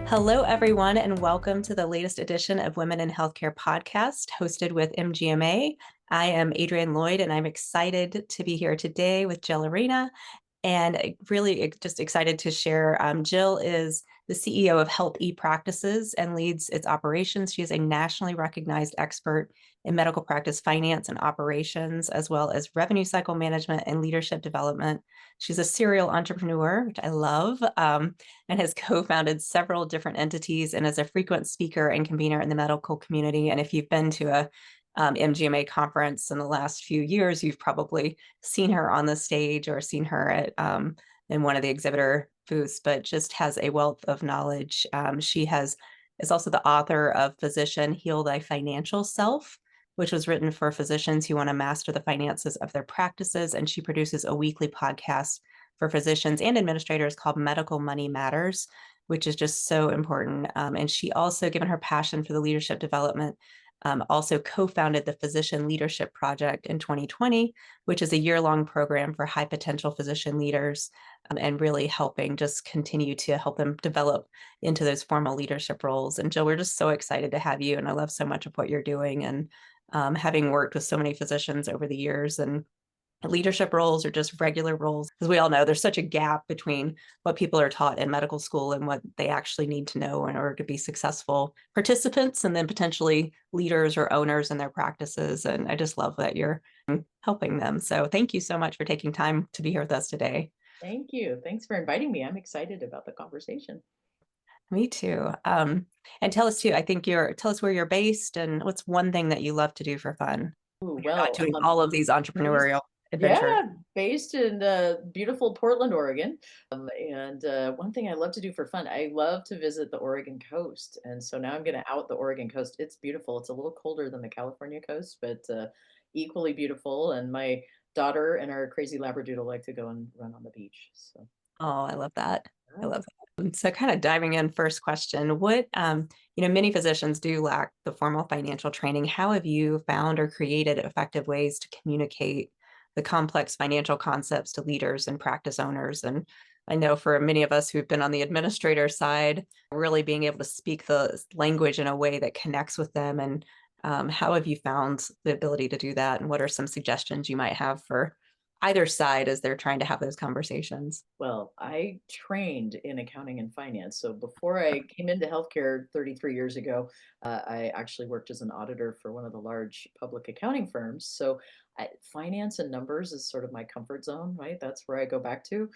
Hello, everyone, and welcome to the latest edition of Women in Healthcare podcast, hosted with MGMA. I am Adrienne Lloyd, and I'm excited to be here today with Jill Arena, and really just excited to share. Jill is the CEO of Health ePractices and leads its operations. She is a nationally recognized expert in medical practice finance and operations, as well as revenue cycle management and leadership development. She's a serial entrepreneur, which I love, and has co-founded several different entities and is a frequent speaker and convener in the medical community. And if you've been to a MGMA conference in the last few years, you've probably seen her on the stage or seen her at in one of the exhibitor booths, but just has a wealth of knowledge. She is also the author of Physician Heal Thy Financial Self, which was written for physicians who want to master the finances of their practices. And she produces a weekly podcast for physicians and administrators called Medical Money Matters, which is just so important. And she also, given her passion for the leadership development, also co-founded the Physician Leadership Project in 2020, which is a year-long program for high potential physician leaders, and really helping just continue to help them develop into those formal leadership roles. And Jill, we're just so excited to have you, and I love so much of what you're doing. And having worked with so many physicians over the years and leadership roles or just regular roles, because we all know there's such a gap between what people are taught in medical school and what they actually need to know in order to be successful participants and then potentially leaders or owners in their practices. And I just love that you're helping them. So thank you so much for taking time to be here with us today. Thank you. Thanks for inviting me. I'm excited about the conversation. Me too. And tell us too, tell us where you're based and what's one thing that you love to do for fun Ooh, when you're not well, doing all of these based, entrepreneurial adventures. yeah, based in beautiful Portland, Oregon. And one thing I love to do for fun, I love to visit the Oregon coast. And so now I'm going to out the Oregon coast. It's beautiful. It's a little colder than the California coast, but equally beautiful. And my daughter and our crazy Labradoodle like to go and run on the beach. So, Oh, I love that. I yeah. love that. So kind of diving in, first question, many physicians do lack the formal financial training. How have you found or created effective ways to communicate the complex financial concepts to leaders and practice owners? And I know for many of us who've been on the administrator side, really being able to speak the language in a way that connects with them. And how have you found the ability to do that? And what are some suggestions you might have for either side as they're trying to have those conversations? Well, I trained in accounting and finance. So before I came into healthcare 33 years ago, I actually worked as an auditor for one of the large public accounting firms. So finance and numbers is sort of my comfort zone, right? That's where I go back to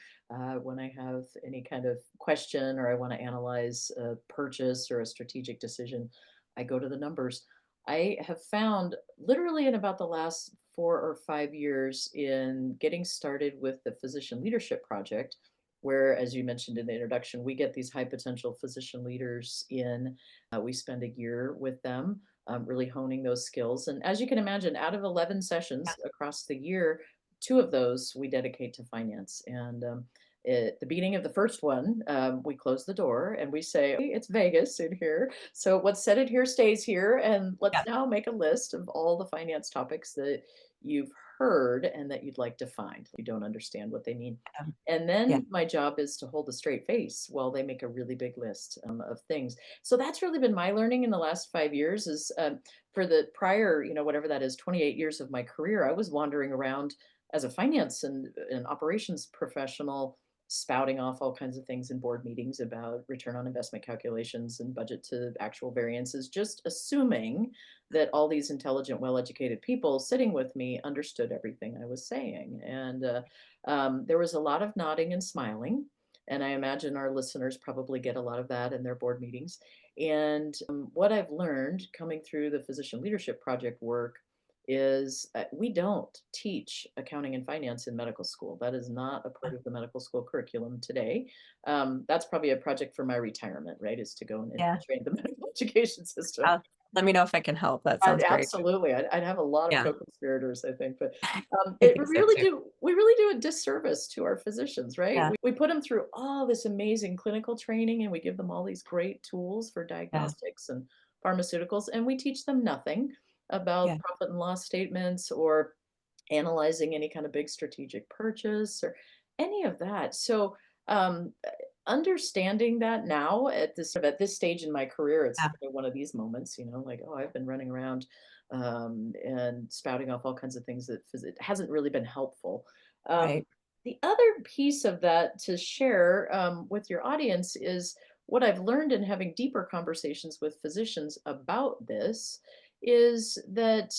when I have any kind of question or I want to analyze a purchase or a strategic decision. I go to the numbers. I have found literally in about the last 4 or 5 years in getting started with the Physician Leadership Project, where, as you mentioned in the introduction, we get these high potential physician leaders in. We spend a year with them, really honing those skills. And as you can imagine, out of 11 sessions across the year, two of those we dedicate to finance. And at the beginning of the first one, we close the door and we say, "Hey, it's Vegas in here. So what's said in here stays here. And let's Yeah. now make a list of all the finance topics that you've heard and that you'd like to find. You don't understand what they mean." And Yeah. then my job is to hold a straight face while they make a really big list of things. So that's really been my learning in the last 5 years is for the prior, whatever that is, 28 years of my career, I was wandering around as a finance and operations professional spouting off all kinds of things in board meetings about return on investment calculations and budget to actual variances, just assuming that all these intelligent, well educated people sitting with me understood everything I was saying. And there was a lot of nodding and smiling. And I imagine our listeners probably get a lot of that in their board meetings. And what I've learned coming through the Physician Leadership Project work is we don't teach accounting and finance in medical school. That is not a part of the medical school curriculum today. That's probably a project for my retirement, right? Is to go and Yeah. infiltrate the medical education system. Let me know if I can help. That sounds great. Absolutely, I'd have a lot of Yeah, co-conspirators, I think, but I it think so really too. do. We really do a disservice to our physicians, right? Yeah, We put them through all this amazing clinical training, and we give them all these great tools for yeah, diagnostics and pharmaceuticals, and we teach them nothing about yeah, profit and loss statements or analyzing any kind of big strategic purchase or any of that. So understanding that now at this stage in my career, it's Yeah, kind of one of these moments, like, oh, I've been running around and spouting off all kinds of things that it hasn't really been helpful. Um, right. the other piece of that to share with your audience is what I've learned in having deeper conversations with physicians about this is that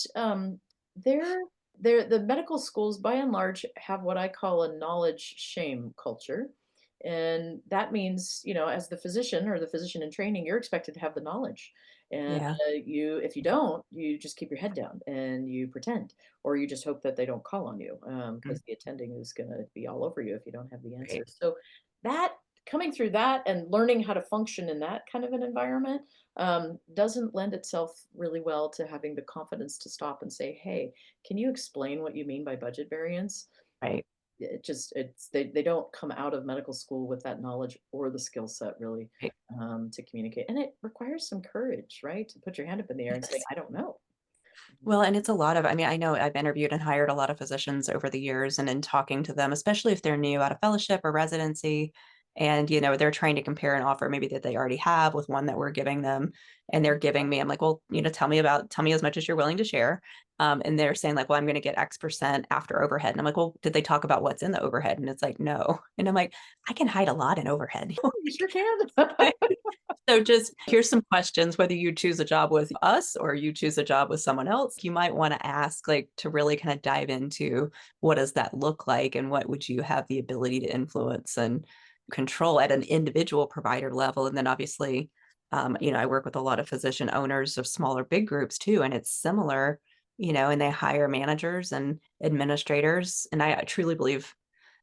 they're the medical schools by and large have what I call a knowledge shame culture. And that means, as the physician or the physician in training, you're expected to have the knowledge. And Yeah, if you don't, you just keep your head down and you pretend, or you just hope that they don't call on you mm, because the attending is going to be all over you if you don't have the right, answers. So that coming through that and learning how to function in that kind of an environment doesn't lend itself really well to having the confidence to stop and say, hey, can you explain what you mean by budget variance? right, They don't come out of medical school with that knowledge or the skill set really right. to communicate, and it requires some courage, right, to put your hand up in the air and say, Yes. I don't know. Well, and it's a lot of, I mean, I know I've interviewed and hired a lot of physicians over the years, and in talking to them, especially if they're new out of fellowship or residency, and they're trying to compare an offer maybe that they already have with one that we're giving them, and they're giving me, I'm like, well, tell me as much as you're willing to share. And they're saying like, well, I'm going to get X% after overhead, and I'm like, well, did they talk about what's in the overhead? And it's like, no, and I'm like, I can hide a lot in overhead. You sure can. So just here's some questions, whether you choose a job with us or you choose a job with someone else, you might want to ask like to really kind of dive into what does that look like and what would you have the ability to influence and control at an individual provider level. And then obviously, I work with a lot of physician owners of smaller big groups too, and it's similar, and they hire managers and administrators. And I truly believe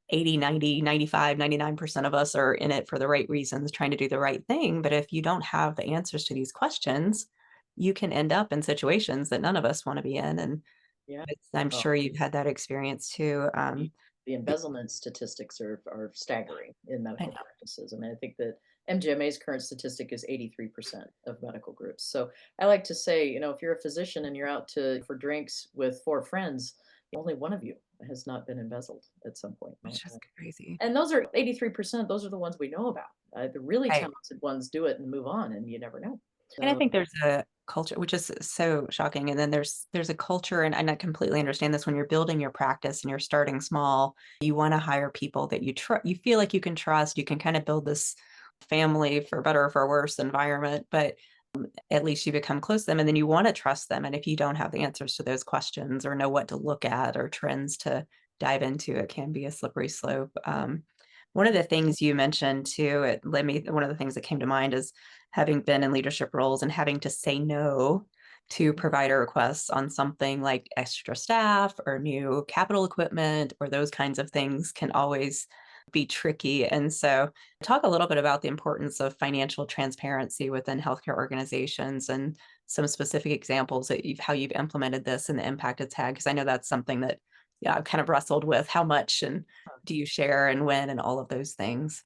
80, 90, 95, 99% of us are in it for the right reasons, trying to do the right thing. But if you don't have the answers to these questions, you can end up in situations that none of us want to be in. And Yeah. I'm Oh, sure you've had that experience too. the the embezzlement statistics are staggering in I medical know. practices. I mean, I think that MGMA's current statistic is 83% of medical groups. So I like to say, if you're a physician and you're out to for drinks with four friends, only one of you has not been embezzled at some point. It's just crazy. And those are 83%. Those are the ones we know about. The really Right. talented ones do it and move on, and you never know. And I So, think there's a culture, which is so shocking. And then there's a culture, and I completely understand this when you're building your practice and you're starting small, you want to hire people that you feel like you can trust, you can kind of build this family for better or for worse environment, but at least you become close to them and then you want to trust them. And if you don't have the answers to those questions or know what to look at or trends to dive into, it can be a slippery slope. One of the things you mentioned too, one of the things that came to mind is having been in leadership roles and having to say no to provider requests on something like extra staff or new capital equipment or those kinds of things can always be tricky. And so, talk a little bit about the importance of financial transparency within healthcare organizations and some specific examples that how you've implemented this and the impact it's had. Because I know that's something that, yeah, I've kind of wrestled with. How much and do you share and when and all of those things?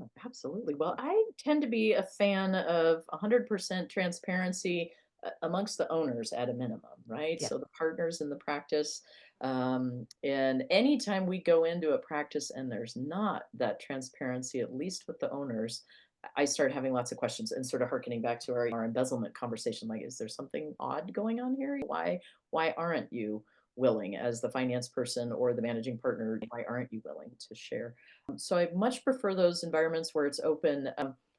oh, absolutely. Well, I tend to be a fan of 100% transparency amongst the owners at a minimum, right? Yeah, So the partners in the practice. And anytime we go into a practice and there's not that transparency, at least with the owners, I start having lots of questions and sort of harkening back to our embezzlement conversation. Like, is there something odd going on here? Why aren't you willing as the finance person or the managing partner? Why aren't you willing to share? So I much prefer those environments where it's open.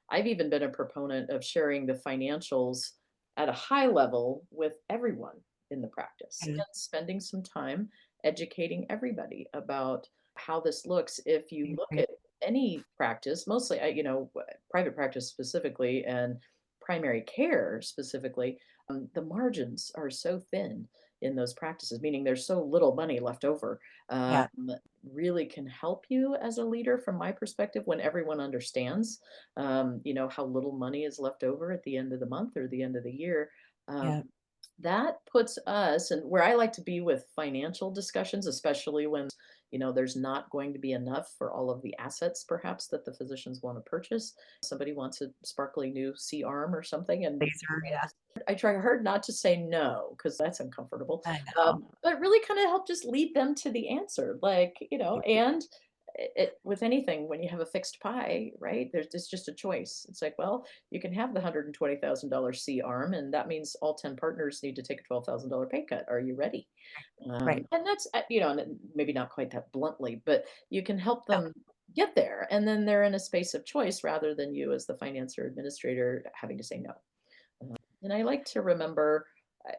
I've even been a proponent of sharing the financials at a high level with everyone in the practice yeah, and spending some time educating everybody about how this looks. If I you look agree. at any practice, mostly, private practice specifically and primary care specifically, the margins are so thin in those practices, meaning there's so little money left over. Um, Yeah, really can help you as a leader from my perspective when everyone understands how little money is left over at the end of the month or the end of the year. um, yeah, that puts us, and where I like to be with financial discussions, especially when there's not going to be enough for all of the assets perhaps that the physicians want to purchase. Somebody wants a sparkly new C-arm or something, and laser, yeah, I try hard not to say no because that's uncomfortable, I know. but really kind of help just lead them to the answer, like, and with anything, when you have a fixed pie, right? It's just a choice. It's like, well, you can have the $120,000 C arm, and that means all 10 partners need to take a $12,000 pay cut. Are you ready? Right. And that's, and maybe not quite that bluntly, but you can help Yeah. them get there. And then they're in a space of choice rather than you as the finance or administrator having to say no. And I like to remember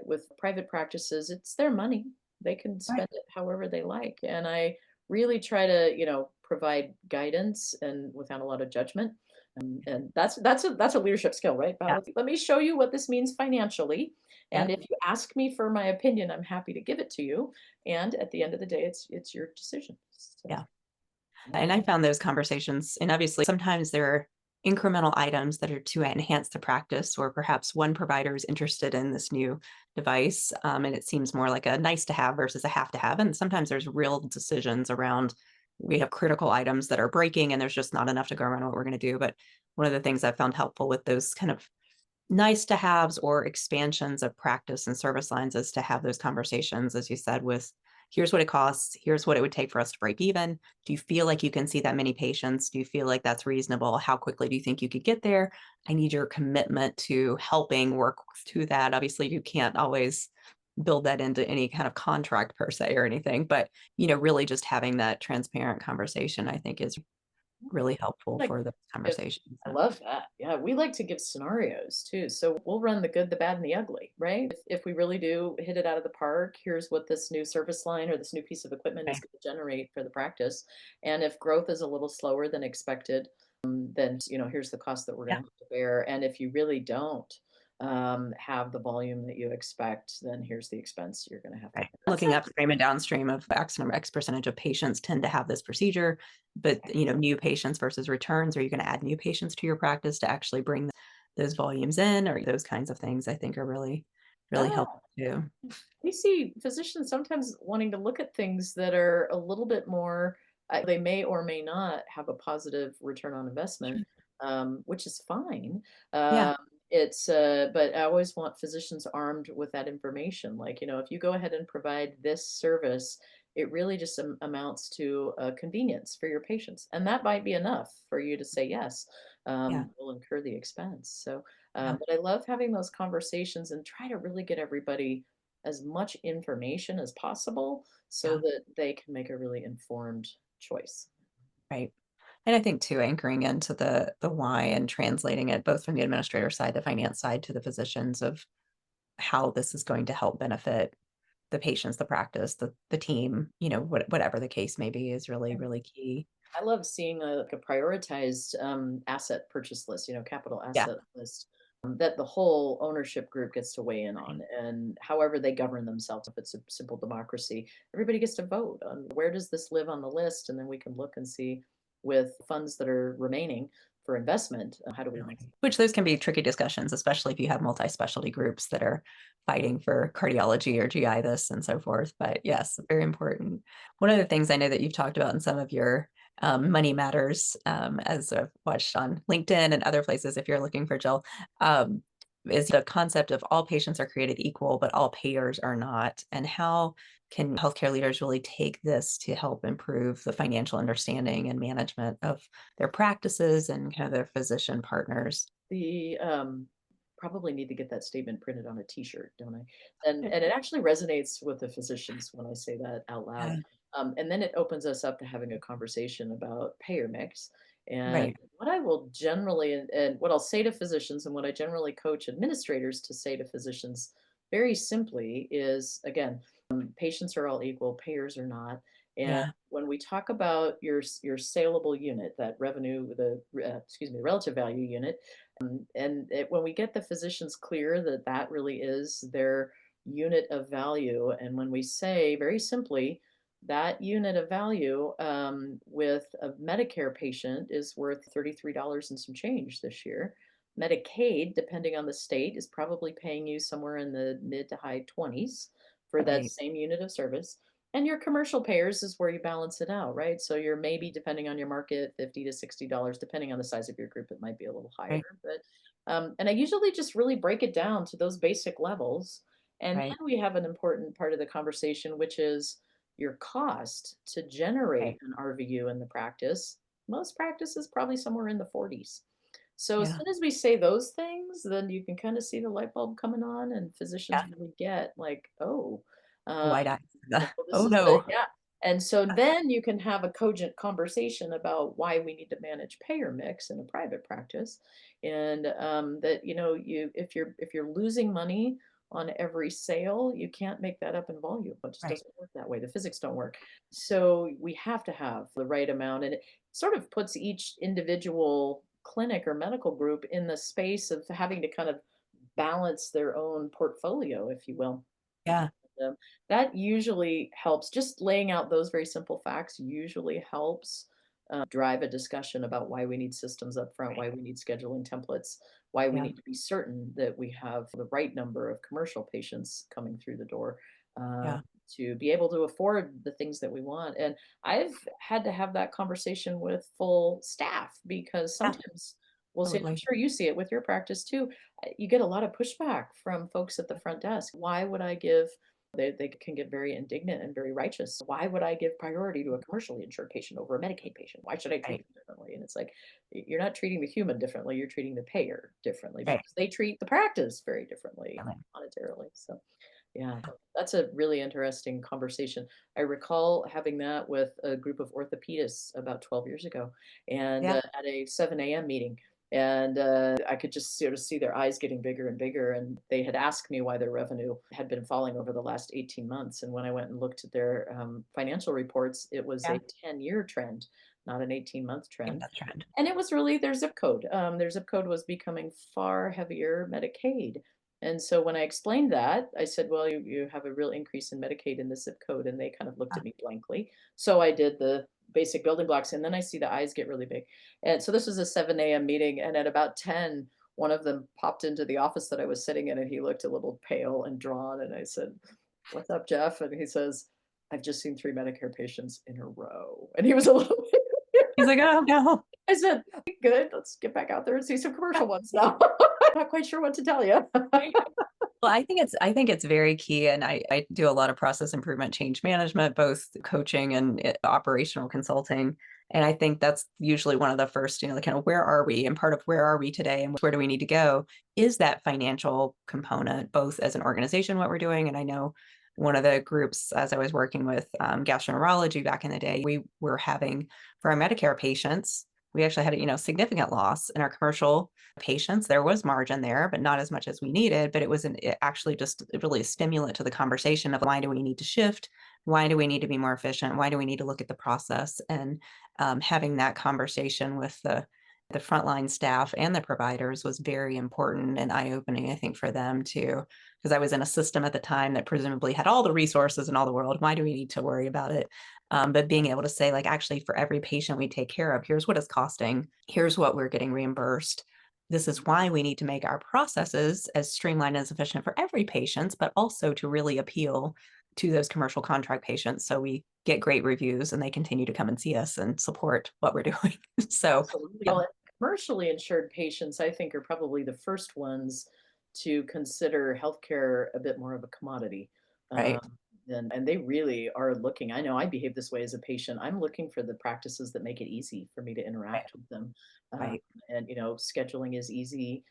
with private practices, it's their money. They can Right. spend it however they like. And I really try to, provide guidance and without a lot of judgment. And that's a leadership skill, right? Yeah. Let me show you what this means financially. Yeah. And if you ask me for my opinion, I'm happy to give it to you. And at the end of the day, it's your decision. So Yeah. And I found those conversations, and obviously sometimes there are incremental items that are to enhance the practice, or perhaps one provider is interested in this new device, and it seems more like a nice to have versus a have to have. And sometimes there's real decisions around, we have critical items that are breaking and there's just not enough to go around what we're going to do. But one of the things I found helpful with those kind of nice to haves or expansions of practice and service lines is to have those conversations, as you said, with here's what it costs, here's what it would take for us to break even. Do you feel like you can see that many patients? Do you feel like that's reasonable? How quickly do you think you could get there? I need your commitment to helping work to that. Obviously, you can't always build that into any kind of contract per se or anything, but really just having that transparent conversation, I think, is really helpful like for those if conversations. I love that. Yeah, we like to give scenarios too. So we'll run the good, the bad, and the ugly, right? If we really do hit it out of the park, here's what this new service line or this new piece of equipment is Okay. going to generate for the practice. And if growth is a little slower than expected, then here's the cost that we're going Yeah. to have to bear. And if you really don't have the volume that you expect, then here's the expense you're going to have to Right. bear. Looking upstream and downstream of X percentage of patients tend to have this procedure, but new patients versus returns, are you going to add new patients to your practice to actually bring those volumes in, or those kinds of things I think are really, really Ah, helpful too. we see physicians sometimes wanting to look at things that are a little bit more, they may or may not have a positive return on investment, Sure. which is fine. Yeah. Um, but I always want physicians armed with that information. Like, if you go ahead and provide this service, it really just amounts to convenience for your patients. And that might be enough for you to say, yes, Yeah. we'll incur the expense. So, Yeah. but I love having those conversations and try to really get everybody as much information as possible so Yeah. that they can make a really informed choice. Right. And I think too, anchoring into the why and translating it both from the administrator side, the finance side, to the physicians of how this is going to help benefit the patients, the practice, the team, whatever the case may be, is really, really key. I love seeing like a prioritized asset purchase list, capital Yeah. asset list that the whole ownership group gets to weigh in on, and however they govern themselves. If it's a simple democracy, everybody gets to vote on where does this live on the list, and then we can look and see with funds that are remaining for investment, how do we Really. maximize? Which those can be tricky discussions, especially if you have multi-specialty groups that are fighting for cardiology or GI this and so forth. But yes, very important. One of the things I know that you've talked about in some of your money matters, as I've watched on LinkedIn and other places, if you're looking for Jill, um, is the concept of all patients are created equal, but all payers are not. And how can healthcare leaders really take this to help improve the financial understanding and management of their practices and kind of their physician partners? The probably need to get that statement printed on a T-shirt, don't I? And it actually resonates with the physicians when I say that out loud. Yeah, And then it opens us up to having a conversation about payer mix. And right, what I will generally, and what I'll say to physicians, and what I generally coach administrators to say to physicians, very simply, is again, patients are all equal, payers are not. And yeah, when we talk about your saleable unit, that revenue, the relative value unit, when we get the physicians clear that that really is their unit of value, and when we say very simply that unit of value with a Medicare patient is worth $33 and some change this year. Medicaid, depending on the state, is probably paying you somewhere in the mid to high 20s for that right, same unit of service. And your commercial payers is where you balance it out, right? So you're maybe, depending on your market, $50 to $60, depending on the size of your group, it might be a little higher. right, But and I usually just really break it down to those basic levels. And right, then we have an important part of the conversation, which is your cost to generate Right. an RVU in the practice, most practices probably somewhere in the 40s. So as Yeah. soon as we say those things, then you can kind of see the light bulb coming on, and Yeah. physicians really get like, oh, um, Wide eye. this Oh is the no. yeah. And so then you can have a cogent conversation about why we need to manage payer mix in a private practice, and that you if you're losing money on every sale, you can't make that up in volume. It just Right. doesn't work that way. The physics don't work. So we have to have the right amount, and it sort of puts each individual clinic or medical group in the space of having to kind of balance their own portfolio, if you will. Yeah. Um, that usually helps. Just laying out those very simple facts usually helps drive a discussion about why we need systems up front, why we need scheduling templates, why we Yeah. need to be certain that we have the right number of commercial patients coming through the door uh, Yeah. to be able to afford the things that we want. And I've had to have that conversation with full staff because Yeah. sometimes we'll say, I'm Absolutely. sure you see it with your practice too. You get a lot of pushback from folks at the front desk. Why would I give they can get very indignant and very righteous. Why would I give priority to a commercially insured patient over a Medicaid patient? Why should I treat Right. them differently? And it's like, you're not treating the human differently, you're treating the payer differently Right. because they treat the practice very differently Definitely. monetarily. So, yeah, that's a really interesting conversation. I recall having that with a group of orthopedists about 12 years ago, and Yeah. at a 7 a.m. meeting. And I could just sort of see their eyes getting bigger and bigger. And they had asked me why their revenue had been falling over the last 18 months. And when I went and looked at their financial reports, it was Yeah. a 10-year trend, not an 18-month Keep trend. that trend. And it was really their zip code. Their zip code was becoming far heavier Medicaid. And so when I explained that, I said, well, you have a real increase in Medicaid in this zip code. And they kind of looked Yeah. at me blankly. So I did the basic building blocks. And then I see the eyes get really big. And so this was a 7 a.m. meeting. And at about 10, one of them popped into the office that I was sitting in, and he looked a little pale and drawn. And I said, what's up, Jeff? And he says, I've just seen 3 Medicare patients in a row. And he was a little He's like, oh no. I said, good, let's get back out there and see some commercial ones now. Not quite sure what to tell you. Right. Well, I think it's very key, and I do a lot of process improvement, change management, both coaching and operational consulting. And I think that's usually one of the first, like kind of where are we, and part of where are we today, and where do we need to go, is that financial component, both as an organization, what we're doing. And I know one of the groups, as I was working with gastroenterology back in the day, we were having for our Medicare patients, we actually had significant loss in our commercial patients. There was margin there, but not as much as we needed. But it actually just really a stimulant to the conversation of why do we need to shift? Why do we need to be more efficient? Why do we need to look at the process? And having that conversation with the frontline staff and the providers was very important and eye-opening, I think, for them too. Because I was in a system at the time that presumably had all the resources in all the world. Why do we need to worry about it? But being able to say, like, actually, for every patient we take care of, here's what it's costing. Here's what we're getting reimbursed. This is why we need to make our processes as streamlined and as efficient for every patient, but also to really appeal to those commercial contract patients. So we get great reviews and they continue to come and see us and support what we're doing. So, Absolutely. yeah, Well, commercially insured patients, I think, are probably the first ones to consider healthcare a bit more of a commodity. right, Um, and they really are looking. I know I behave this way as a patient. I'm looking for the practices that make it easy for me to right, interact with them. Um, right, and, scheduling is easy.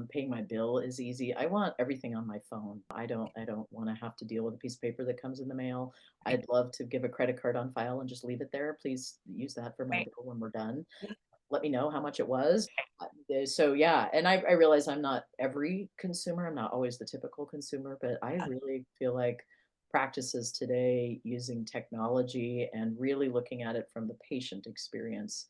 Paying my bill is easy. I want everything on my phone. I don't want to have to deal with a piece of paper that comes in the mail. right, I'd love to give a credit card on file and just leave it there. Please use that for my right. bill when we're done. Let me know how much it was. So yeah, and I realize I'm not every consumer. I'm not always the typical consumer, but I Yeah, really feel like practices today using technology and really looking at it from the patient experience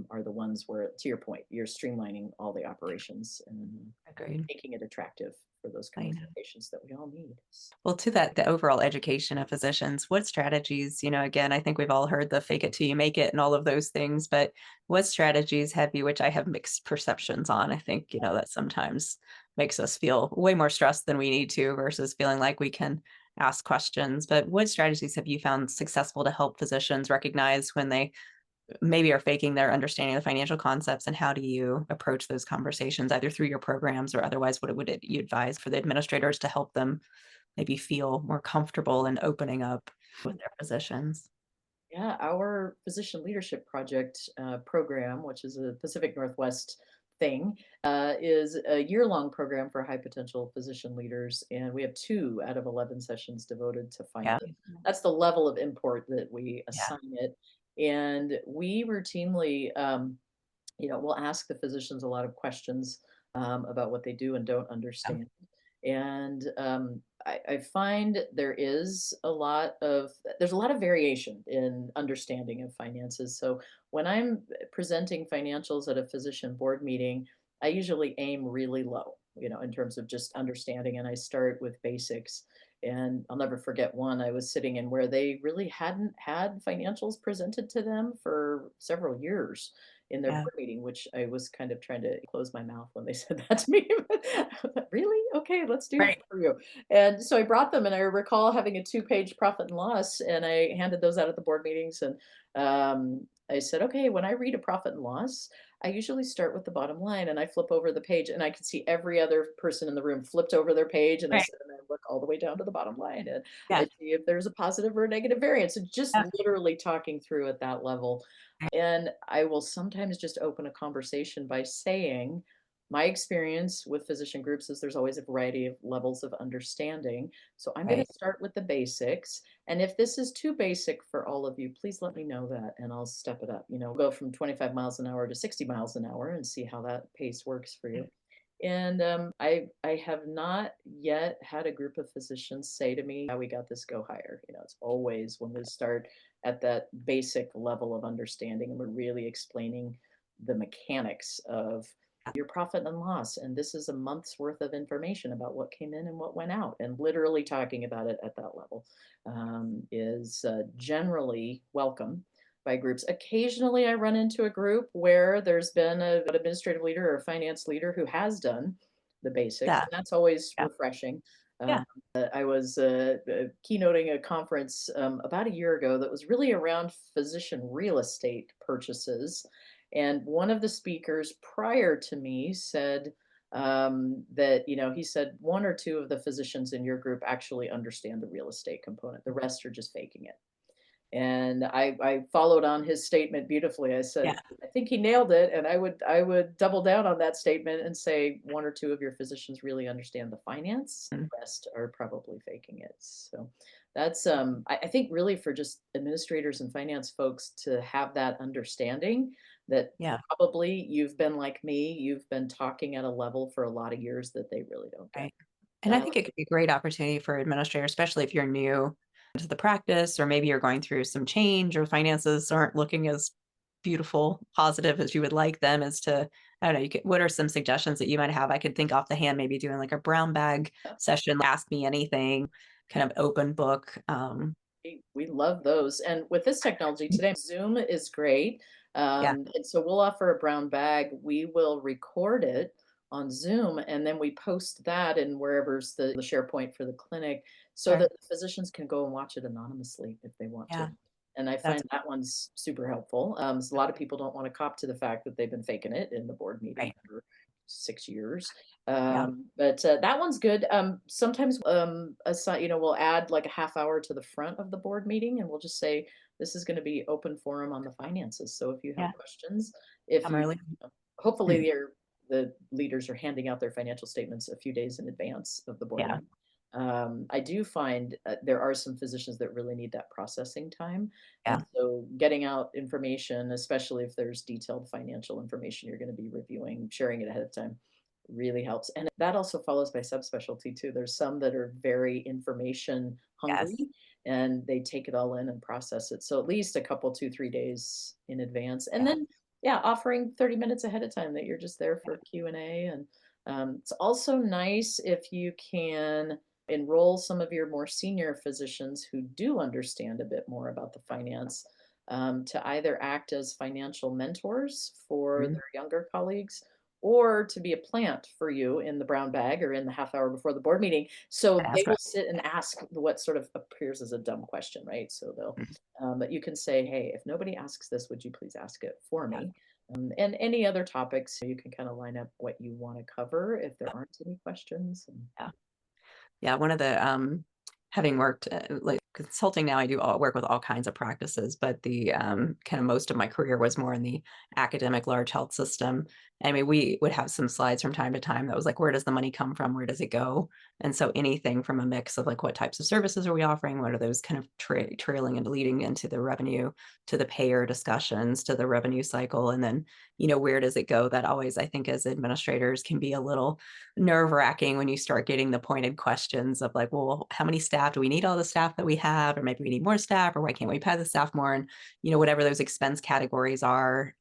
are the ones where, to your point, you're streamlining all the operations and agreed. making it attractive for those I know. commercial patients that we all need. Well, to that, the overall education of physicians, what strategies, again, I think we've all heard the fake it till you make it and all of those things, but what strategies have you, which I have mixed perceptions on? I think, that sometimes makes us feel way more stressed than we need to versus feeling like we can ask questions. But what strategies have you found successful to help physicians recognize when they maybe are faking their understanding of the financial concepts, and how do you approach those conversations either through your programs or otherwise? What would you advise for the administrators to help them maybe feel more comfortable in opening up? with their physicians. Yeah, our physician leadership project program, which is a Pacific Northwest thing, is a year-long program for high potential physician leaders, and we have 2 out of 11 sessions devoted to Yeah. finance. That's the level of import that we Yeah. assign it, and we routinely, we'll ask the physicians a lot of questions about what they do and don't Yeah. understand. And I find there's a lot of variation in understanding of finances. So when I'm presenting financials at a physician board meeting, I usually aim really low, in terms of just understanding, and I start with basics. And I'll never forget one I was sitting in where they really hadn't had financials presented to them for several years in their Yeah. board meeting, which I was kind of trying to close my mouth when they said that to me. Really? Okay, let's do that Right. for you. And so I brought them, and I recall having a 2-page profit and loss, and I handed those out at the board meetings. And I said, okay, when I read a profit and loss, I usually start with the bottom line, and I flip over the page, and I could see every other person in the room flipped over their page. And I Right. said, and I look all the way down to the bottom line, and I Yeah. see if there's a positive or a negative variance. So just Yeah. literally talking through at that level. Right. And I will sometimes just open a conversation by saying, my experience with physician groups is there's always a variety of levels of understanding. So I'm going Right. to start with the basics. And if this is too basic for all of you, please let me know that and I'll step it up. Go from 25 miles an hour to 60 miles an hour and see how that pace works for you. And I have not yet had a group of physicians say to me, "Yeah, we got this, go higher." It's always when we start at that basic level of understanding and we're really explaining the mechanics of your profit and loss. And this is a month's worth of information about what came in and what went out. And literally talking about it at that level is generally welcome by groups. Occasionally, I run into a group where there's been an administrative leader or a finance leader who has done the basics, Yeah. and that's always Yeah. refreshing. Yeah. I was keynoting a conference about a year ago that was really around physician real estate purchases. And one of the speakers prior to me said that, he said 1 or 2 of the physicians in your group actually understand the real estate component. The rest are just faking it. And I followed on his statement beautifully. I said, Yeah. I think he nailed it. And I would double down on that statement and say 1 or 2 of your physicians really understand the finance. Mm. The rest are probably faking it. So that's I think really for just administrators and finance folks to have that understanding that Yeah. probably you've been like me, you've been talking at a level for a lot of years that they really don't get. Right. And I think it could be a great opportunity for administrators, especially if you're new to the practice, or maybe you're going through some change or finances aren't looking as beautiful, positive as you would like them, as to, I don't know, what are some suggestions that you might have? I could think off the hand, maybe doing like a brown bag session, ask me anything, kind of open book. We love those. And with this technology today, Zoom is great. Yeah. And so we'll offer a brown bag. We will record it on Zoom and then we post that in wherever's the SharePoint for the clinic so Sure. that the physicians can go and watch it anonymously if they want to. Yeah. And I That's find that one's super helpful. So a lot of people don't want to cop to the fact that they've been faking it in the board meeting right. for 6 years. Yeah. But that one's good. Sometimes, we'll add like a half hour to the front of the board meeting, and we'll just say this is going to be open forum on the finances. So if you have Yeah. questions, if Come you, early. hopefully Mm. the leaders are handing out their financial statements a few days in advance of the board Yeah. meeting. I do find there are some physicians that really need that processing time. And Yeah. so getting out information, especially if there's detailed financial information you're going to be reviewing, sharing it ahead of time really helps. And that also follows by subspecialty too. There's some that are very information hungry Yes. and they take it all in and process it. So at least a couple, 2, 3 days in advance. And Yeah. then, yeah, offering 30 minutes ahead of time that you're just there for Q&A. And it's also nice if you can enroll some of your more senior physicians who do understand a bit more about the finance to either act as financial mentors for Mm. their younger colleagues or to be a plant for you in the brown bag or in the half hour before the board meeting. So they Ask will about. sit and ask what sort of appears as a dumb question, right? So they'll, Mm. but you can say, hey, if nobody asks this, would you please ask it for Yeah. me? And any other topics, you can kind of line up what you want to cover if there aren't any questions. Yeah. Yeah. One of the, having worked like consulting now. I do all work with all kinds of practices, but the kind of most of my career was more in the academic large health system. I mean, we would have some slides from time to time that was like, where does the money come from? Where does it go? And so anything from a mix of like, what types of services are we offering? What are those kind of trailing and leading into the revenue, to the payer discussions, to the revenue cycle, and then where does it go? That always, I think, as administrators, can be a little nerve wracking when you start getting the pointed questions of like, well, how many staff do we need? All the staff that we have, or maybe we need more staff, or why can't we pay the staff more? And whatever those expense categories are,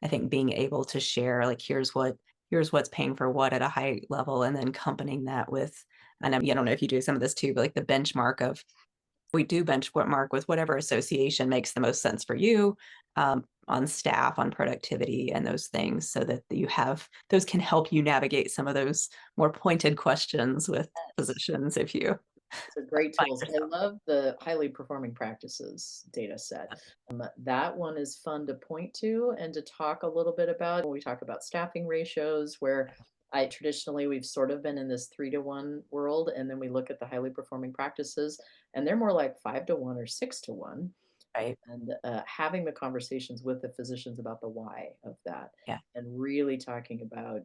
I think being able to share like, here's what's paying for what at a high level, and then accompanying that with, and I don't know if you do some of this too, but like the benchmark of, we do benchmark with whatever association makes the most sense for you, on staff, on productivity, and those things, so that you have those can help you navigate some of those more pointed questions with physicians if you So great find tools. I yourself. love the highly performing practices data set. That one is fun to point to and to talk a little bit about when we talk about staffing ratios, where I traditionally we've sort of been in this 3-to-1 world, and then we look at the highly performing practices, and they're more like 5-to-1 or 6-to-1, Right. and having the conversations with the physicians about the why of that, Yeah. and really talking about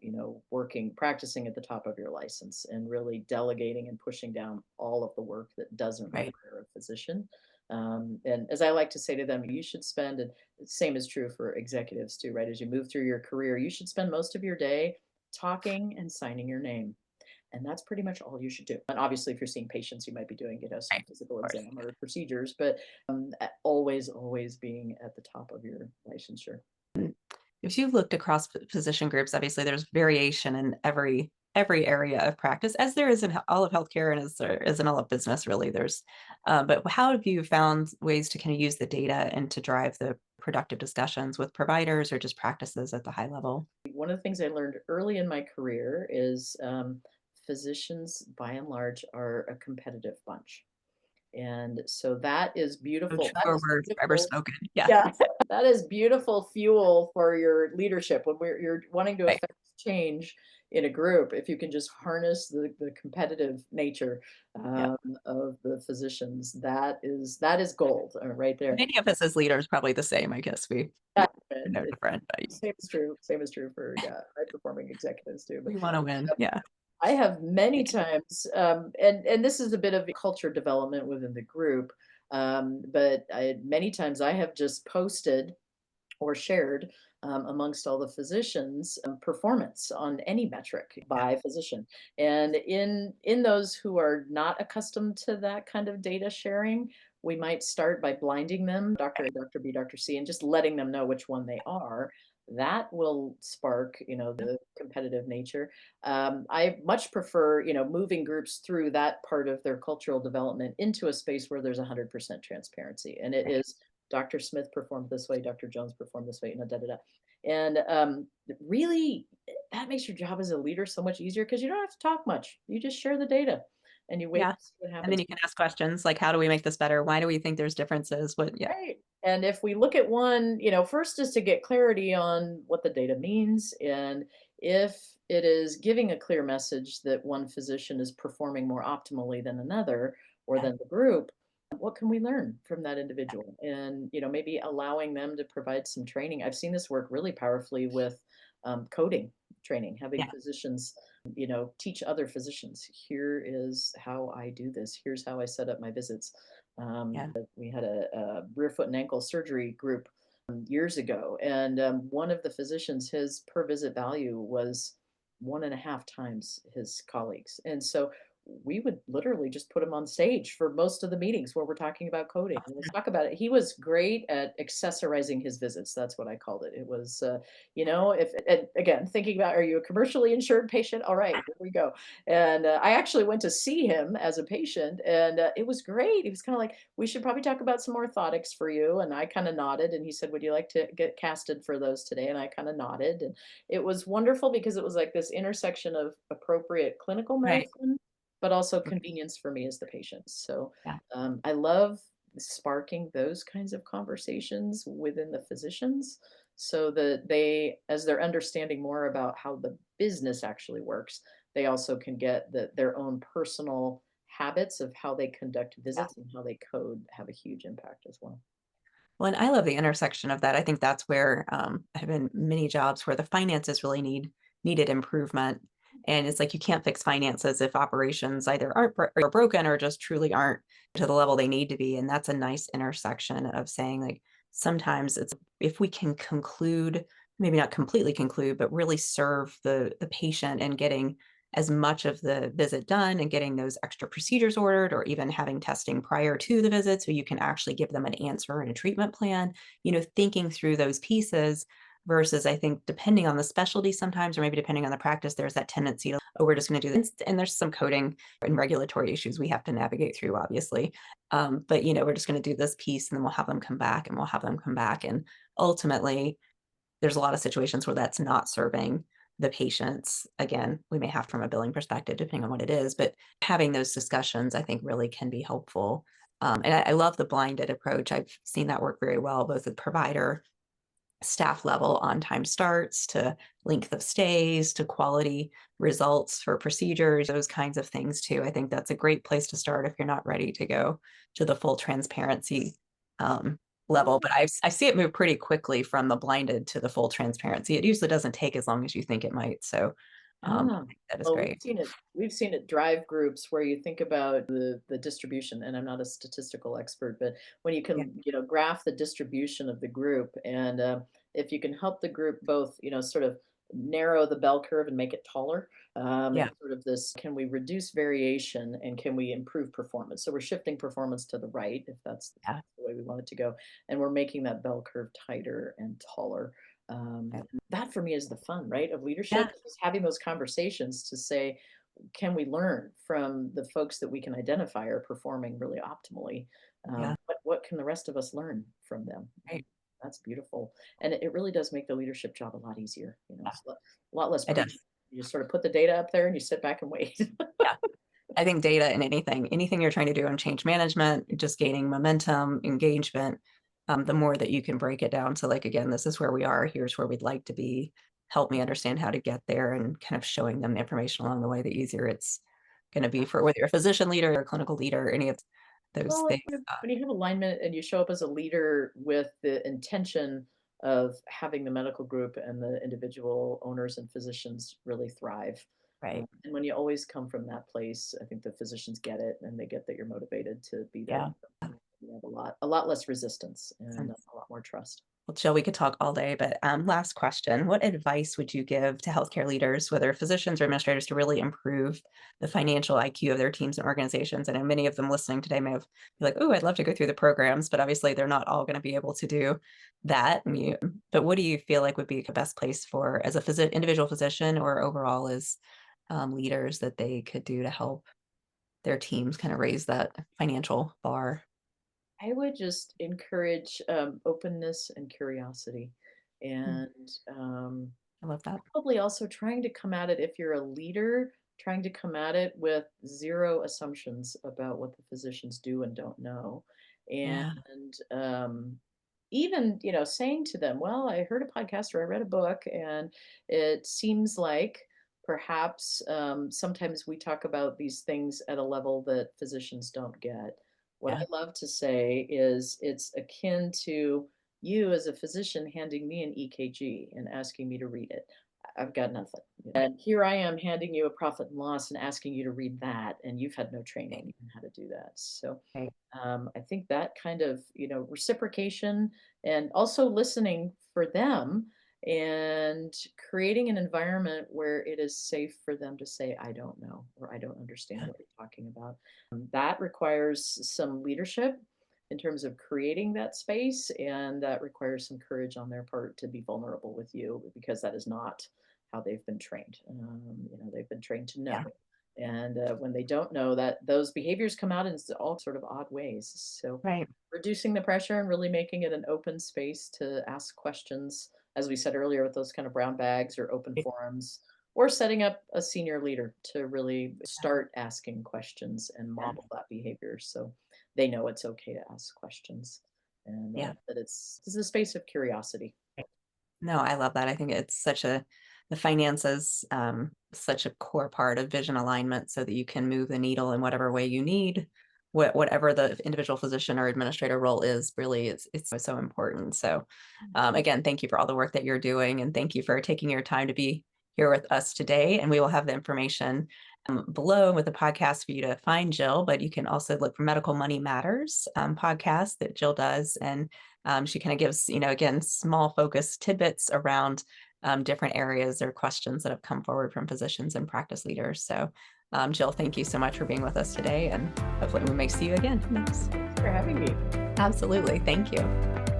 working practicing at the top of your license, and really delegating and pushing down all of the work that doesn't Right. require a physician. And as I like to say to them, you should spend, and the same is true for executives too, right? As you move through your career, you should spend most of your day talking and signing your name, and that's pretty much all you should do. And obviously, if you're seeing patients, you might be doing, some Right. physical Of course. exam or procedures, but always, always being at the top of your licensure. And if you looked across physician groups, obviously there's variation in every area of practice, as there is in all of healthcare, and as there is in all of business, really. There's, but how have you found ways to kind of use the data and to drive the productive discussions with providers or just practices at the high level? One of the things I learned early in my career is physicians, by and large, are a competitive bunch. And so that is So beautiful. That truer is words ever beautiful. spoken. Yeah. Yeah, that is beautiful fuel for your leadership when you're wanting to Right. affect change in a group. If you can just harness the competitive nature Yeah. um, of the physicians, that is gold right there. Many of us as leaders probably the same. I guess we Yeah, are no different, but same is true. Same is true for, yeah, high performing executives too. But we want to win. Yeah. I have many times, and this is a bit of culture development within the group, but many times I have just posted or shared amongst all the physicians performance on any metric Yeah. by physician, and in those who are not accustomed to that kind of data sharing, we might start by blinding them, Dr. A, Dr. B, Dr. C, and just letting them know which one they are. That will spark the competitive nature. I much prefer moving groups through that part of their cultural development into a space where there's 100% transparency, and it Right. is Dr. Smith performed this way, Dr. Jones performed this way, da da da. And really, that makes your job as a leader so much easier because you don't have to talk much. You just share the data and you wait Yeah. to see what And then happens. you can ask questions like, how do we make this better? Why do we think there's differences? What? Yeah. Right. And if we look at one, first is to get clarity on what the data means. And if it is giving a clear message that one physician is performing more optimally than another or Yeah. than the group, what can we learn from that individual? And, maybe allowing them to provide some training. I've seen this work really powerfully with coding training, having Yeah. physicians, teach other physicians. Here is how I do this. Here's how I set up my visits. Yeah. We had a rear foot and ankle surgery group years ago, and one of the physicians, his per visit value was 1.5 times his colleagues, and so we would literally just put him on stage for most of the meetings where we're talking about coding. And let's talk about it. He was great at accessorizing his visits. That's what I called it. It was, if and again thinking about, are you a commercially insured patient? All right, here we go. And I actually went to see him as a patient, and it was great. He was kind of like, we should probably talk about some orthotics for you. And I kind of nodded, and he said, would you like to get casted for those today? And I kind of nodded. And it was wonderful because it was like this intersection of appropriate clinical Right. medicine, but also convenience for me as the patient. So Yeah. I love sparking those kinds of conversations within the physicians so that they, as they're understanding more about how the business actually works, they also can get their own personal habits of how they conduct Yeah. visits and how they code have a huge impact as well. Well, and I love the intersection of that. I think that's where have been many jobs where the finances really needed improvement. And it's like you can't fix finances if operations either aren't or broken or just truly aren't to the level they need to be. And that's a nice intersection of saying like sometimes it's if we can conclude, maybe not completely conclude, but really serve the patient and getting as much of the visit done and getting those extra procedures ordered or even having testing prior to the visit so you can actually give them an answer and a treatment plan, thinking through those pieces versus I think depending on the specialty sometimes or maybe depending on the practice, there's that tendency to, oh, we're just going to do this. And there's some coding and regulatory issues we have to navigate through, obviously. But we're just going to do this piece and then we'll have them come back and we'll have them come back. And ultimately, there's a lot of situations where that's not serving the patients. Again, we may have from a billing perspective, depending on what it is, but having those discussions, I think, really can be helpful. And I love the blinded approach. I've seen that work very well, both with provider, staff level on time starts to length of stays to quality results for procedures, those kinds of things too. I think that's a great place to start if you're not ready to go to the full transparency um, level. But I see it move pretty quickly from the blinded to the full transparency. It usually doesn't take as long as you think it might. So I Ah, think that is well, great. we've seen it drive groups where you think about the distribution, and I'm not a statistical expert, but when you Yeah. can, graph the distribution of the group, and if you can help the group both, sort of narrow the bell curve and make it taller, Yeah. and sort of this, can we reduce variation and can we improve performance? So we're shifting performance to the right, if that's Yeah. the way we want it to go, and we're making that bell curve tighter and taller. Yeah. That for me is the fun, right, of leadership, Yeah. is having those conversations to say, can we learn from the folks that we can identify are performing really optimally? Yeah. What can the rest of us learn from them? Right. That's beautiful. And it really does make the leadership job a lot easier. Yeah. It's a lot less It preach. does. You just sort of put the data up there and you sit back and wait. Yeah. I think data and anything you're trying to do in change management, just gaining momentum, engagement, the more that you can break it down to like, again, this is where we are, here's where we'd like to be. Help me understand how to get there and kind of showing them the information along the way, the easier it's going to be for whether you're a physician leader or a clinical leader, any of those Well, things. when you have alignment and you show up as a leader with the intention of having the medical group and the individual owners and physicians really thrive. Right. And when you always come from that place, I think the physicians get it and they get that you're motivated to be there. Yeah. You have a lot less resistance and a lot more trust. Well, Jill, we could talk all day, but last question. What advice would you give to healthcare leaders, whether physicians or administrators, to really improve the financial IQ of their teams and organizations? I know many of them listening today may have be like, oh, I'd love to go through the programs, but obviously they're not all going to be able to do that. But what do you feel like would be the best place for, as a individual physician or overall as leaders, that they could do to help their teams kind of raise that financial bar? I would just encourage openness and curiosity. Mm, And I love that. probably also trying to come at it, if you're a leader, trying to come at it with zero assumptions about what the physicians do and don't know. And Yeah. even, saying to them, well, I heard a podcast or I read a book, and it seems like perhaps sometimes we talk about these things at a level that physicians don't get. What I Yeah. love to say is it's akin to you as a physician handing me an EKG and asking me to read it. I've got nothing. And here I am handing you a profit and loss and asking you to read that, and you've had no Right. training in how to do that. So Right. I think that kind of, reciprocation and also listening for them and creating an environment where it is safe for them to say, I don't know, or I don't understand Yeah. what you're talking about. That requires some leadership in terms of creating that space, and that requires some courage on their part to be vulnerable with you because that is not how they've been trained. They've been trained to know. Yeah. And when they don't know that, those behaviors come out in all sort of odd ways. So Right. reducing the pressure and really making it an open space to ask questions, as we said earlier, with those kind of brown bags or open forums, or setting up a senior leader to really start asking questions and Yeah. model that behavior so they know it's okay to ask questions, and Yeah. that it's a space of curiosity. No, I love that. I think it's such a the finances, such a core part of vision alignment so that you can move the needle in whatever way you need. Whatever the individual physician or administrator role is, really, it's so important. So, again, thank you for all the work that you're doing, and thank you for taking your time to be here with us today. And we will have the information below with the podcast for you to find Jill, but you can also look for Medical Money Matters podcast that Jill does. And she kind of gives, again, small focus tidbits around different areas or questions that have come forward from physicians and practice leaders. So Jill, thank you so much for being with us today, and hopefully we may see you again. Thanks for having me. Absolutely. Thank you.